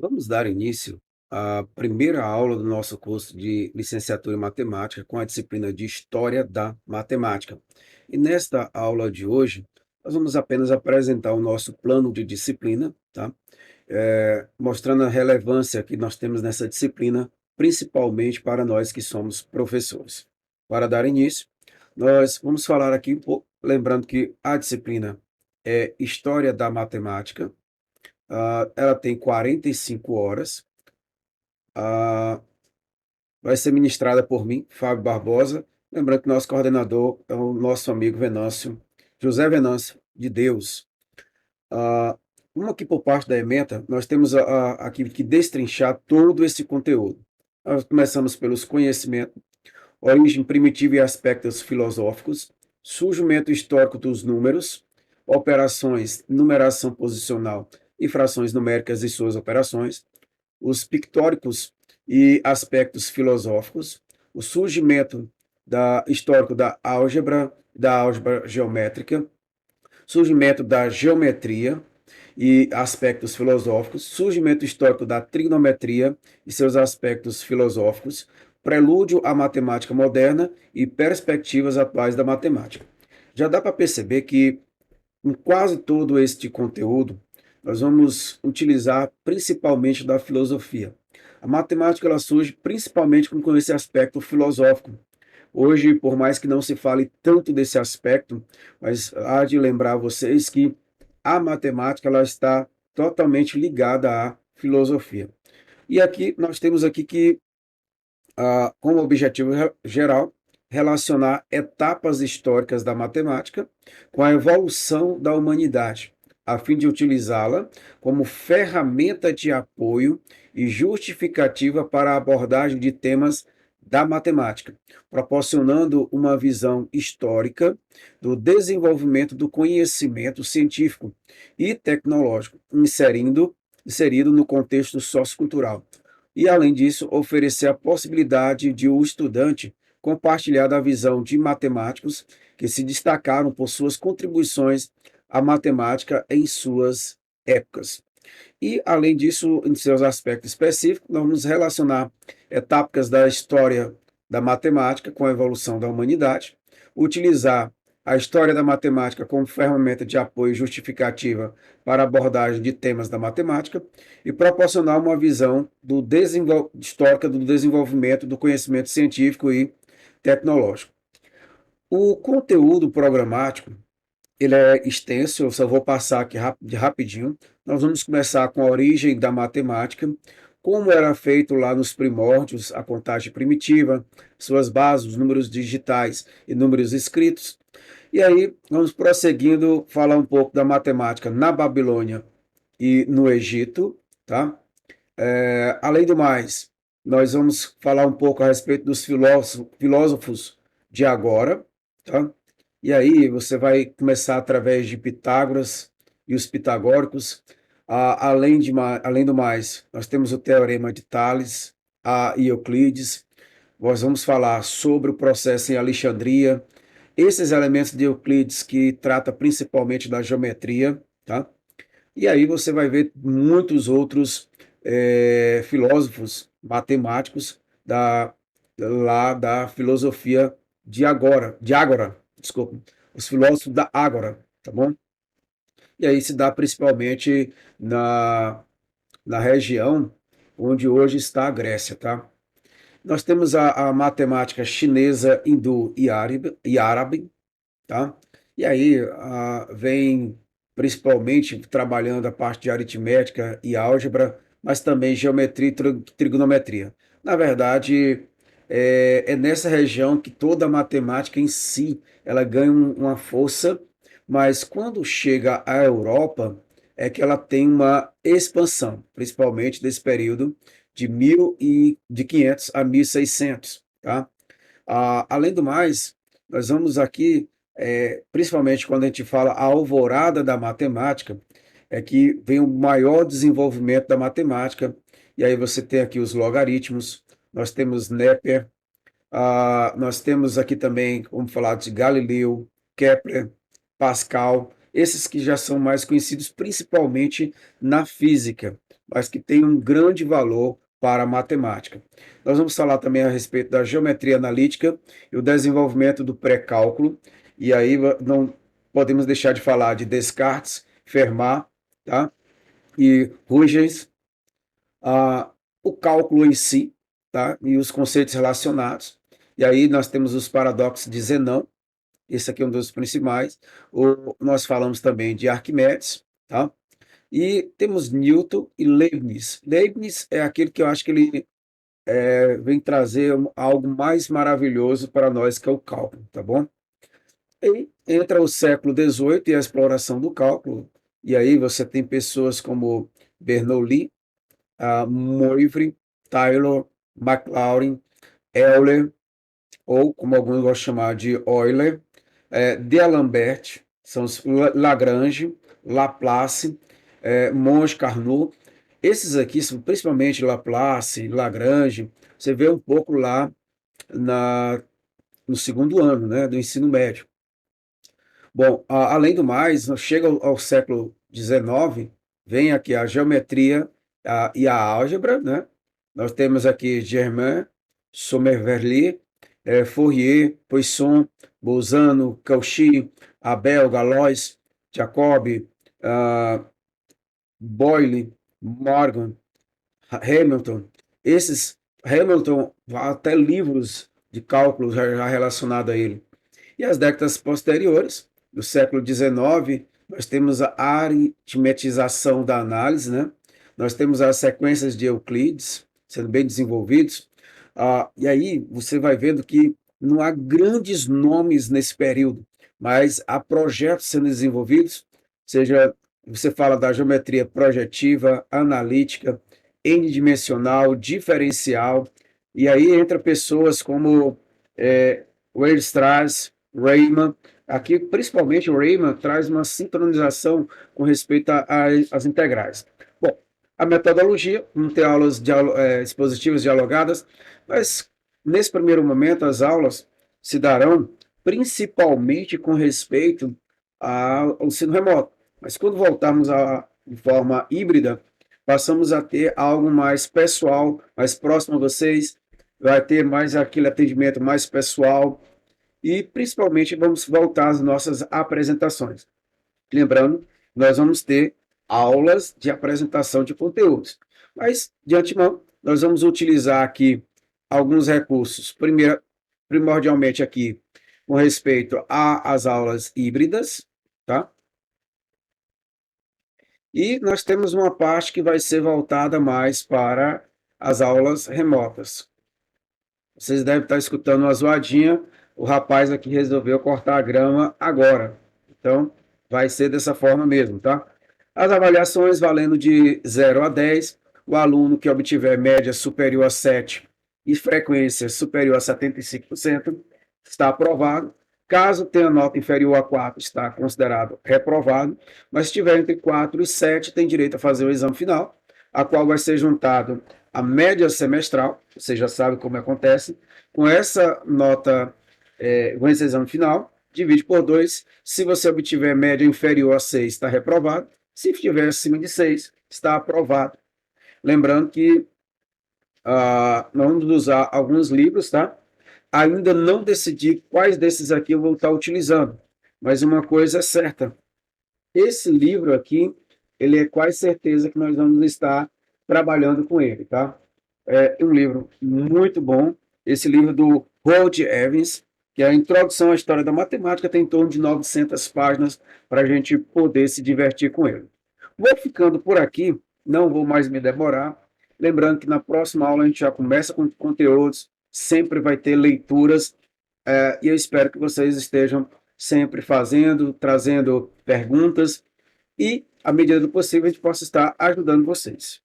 Vamos dar início à primeira aula do nosso curso de licenciatura em matemática com a disciplina de História da Matemática. E nesta aula de hoje, nós vamos apenas apresentar o nosso plano de disciplina, tá? Mostrando a relevância que nós temos nessa disciplina, principalmente para nós que somos professores. Para dar início, nós vamos falar aqui um pouco, lembrando que a disciplina é História da Matemática. Ela tem 45 horas. Ah, Vai ser ministrada por mim, Fábio Barbosa. Lembrando que nosso coordenador é o nosso amigo Venâncio, José Venâncio de Deus. Ah, Vamos aqui por parte da ementa, nós temos aqui que destrinchar todo esse conteúdo. Nós começamos pelos conhecimentos, origem primitiva e aspectos filosóficos, surgimento histórico dos números, operações, numeração posicional e frações numéricas e suas operações, os pictóricos e aspectos filosóficos, o surgimento histórico da álgebra geométrica, surgimento da geometria e aspectos filosóficos, surgimento histórico da trigonometria e seus aspectos filosóficos, prelúdio à matemática moderna e perspectivas atuais da matemática. Já dá para perceber que em quase todo este conteúdo, nós vamos utilizar principalmente da filosofia. A matemática ela surge principalmente com esse aspecto filosófico. Hoje, por mais que não se fale tanto desse aspecto, mas há de lembrar vocês que a matemática ela está totalmente ligada à filosofia. E aqui nós temos aqui que como objetivo geral, relacionar etapas históricas da matemática com a evolução da humanidade, a fim de utilizá-la como ferramenta de apoio e justificativa para a abordagem de temas da matemática, proporcionando uma visão histórica do desenvolvimento do conhecimento científico e tecnológico, inserido no contexto sociocultural e, além disso, oferecer a possibilidade de o estudante compartilhar da visão de matemáticos que se destacaram por suas contribuições à matemática em suas épocas. E, além disso, em seus aspectos específicos, nós vamos relacionar etapas da história da matemática com a evolução da humanidade, utilizar a história da matemática como ferramenta de apoio justificativa para a abordagem de temas da matemática e proporcionar uma visão histórica do desenvolvimento do conhecimento científico e tecnológico. O conteúdo programático ele é extenso, eu só vou passar aqui rapidinho. Nós vamos começar com a origem da matemática, como era feito lá nos primórdios a contagem primitiva, suas bases, os números digitais e números escritos. E aí vamos prosseguindo, falar um pouco da matemática na Babilônia e no Egito, tá? Além do mais, nós vamos falar um pouco a respeito dos filósofos de agora, tá? E aí você vai começar através de Pitágoras e os pitagóricos. Além do mais, nós temos o Teorema de Tales, e Euclides. Nós vamos falar sobre o processo em Alexandria, esses elementos de Euclides que trata principalmente da geometria, tá? E aí você vai ver muitos outros filósofos matemáticos da filosofia de Ágora, desculpa, os filósofos da Ágora, tá bom? E aí se dá principalmente na região onde hoje está a Grécia, tá? Nós temos a matemática chinesa, hindu e árabe, tá? E aí vem principalmente trabalhando a parte de aritmética e álgebra, mas também geometria e trigonometria. Na verdade, é nessa região que toda a matemática em si ela ganha uma força, mas quando chega à Europa é que ela tem uma expansão, principalmente desse período de 500 a 1600, tá? Além do mais, nós vamos aqui, principalmente quando a gente fala a alvorada da matemática, é que vem o maior desenvolvimento da matemática, e aí você tem aqui os logaritmos, nós temos Napier, nós temos aqui também, vamos falar de Galileu, Kepler, Pascal, esses que já são mais conhecidos principalmente na física, mas que têm um grande valor para a matemática. Nós vamos falar também a respeito da geometria analítica e o desenvolvimento do pré-cálculo, e aí não podemos deixar de falar de Descartes, Fermat, tá? E Huygens, ah, o cálculo em si, tá? E os conceitos relacionados. E aí nós temos os paradoxos de Zenão, esse aqui é um dos principais. Nós falamos também de Arquimedes, tá? E temos Newton e Leibniz. Leibniz é aquele que eu acho que ele vem trazer algo mais maravilhoso para nós, que é o cálculo, tá bom? E entra o século XVIII e a exploração do cálculo, e aí você tem pessoas como Bernoulli, Moivre, Taylor, Maclaurin, Euler, ou como alguns gostam de chamar de Euler, D'Alembert, são os Lagrange, Laplace, Monge Carnot. Esses aqui são principalmente Laplace, Lagrange, você vê um pouco lá no segundo ano, né, do ensino médio. Bom, além do mais, chega ao século XIX, vem aqui a geometria e a álgebra, né? Nós temos aqui Germain, Sommerville, Fourier, Poisson, Bolzano, Cauchy, Abel, Galois, Jacobi, Boyle, Morgan, Hamilton. Hamilton, até livros de cálculo já relacionado a ele. E as décadas posteriores, do século XIX, nós temos a aritmetização da análise, né? Nós temos as sequências de Euclides sendo bem desenvolvidos, e aí você vai vendo que não há grandes nomes nesse período, mas há projetos sendo desenvolvidos, seja você fala da geometria projetiva, analítica, n-dimensional, diferencial, e aí entra pessoas como Weierstrass, Riemann. Aqui, principalmente, o Riemann traz uma sincronização com respeito às integrais. Bom, a metodologia, vamos ter aulas expositivas dialogadas, mas nesse primeiro momento as aulas se darão principalmente com respeito ao ensino remoto. Mas quando voltarmos de forma híbrida, passamos a ter algo mais pessoal, mais próximo a vocês, vai ter mais aquele atendimento mais pessoal, e principalmente vamos voltar às nossas apresentações. Lembrando, nós vamos ter aulas de apresentação de conteúdos, mas de antemão nós vamos utilizar aqui alguns recursos, primordialmente aqui com respeito às aulas híbridas, tá? E nós temos uma parte que vai ser voltada mais para as aulas remotas. Vocês devem estar escutando uma zoadinha, o rapaz aqui resolveu cortar a grama agora. Então, vai ser dessa forma mesmo, tá? As avaliações valendo de 0 a 10, o aluno que obtiver média superior a 7 e frequência superior a 75% está aprovado. Caso tenha nota inferior a 4, está considerado reprovado, mas se tiver entre 4 e 7, tem direito a fazer o exame final, a qual vai ser juntado a média semestral, você já sabe como acontece, com essa nota, com esse exame final, divide por 2, se você obtiver média inferior a 6, está reprovado, se estiver acima de 6, está aprovado. Lembrando que nós vamos usar alguns livros, tá? Ainda não decidi quais desses aqui eu vou estar utilizando, mas uma coisa é certa, esse livro aqui, ele é quase certeza que nós vamos estar trabalhando com ele, tá? É um livro muito bom, esse livro do Rod Evans, que é a Introdução à História da Matemática, tem em torno de 900 páginas para a gente poder se divertir com ele. Vou ficando por aqui, não vou mais me demorar. Lembrando que na próxima aula a gente já começa com conteúdos, sempre vai ter leituras, e eu espero que vocês estejam sempre fazendo, trazendo perguntas, e, à medida do possível, a gente possa estar ajudando vocês.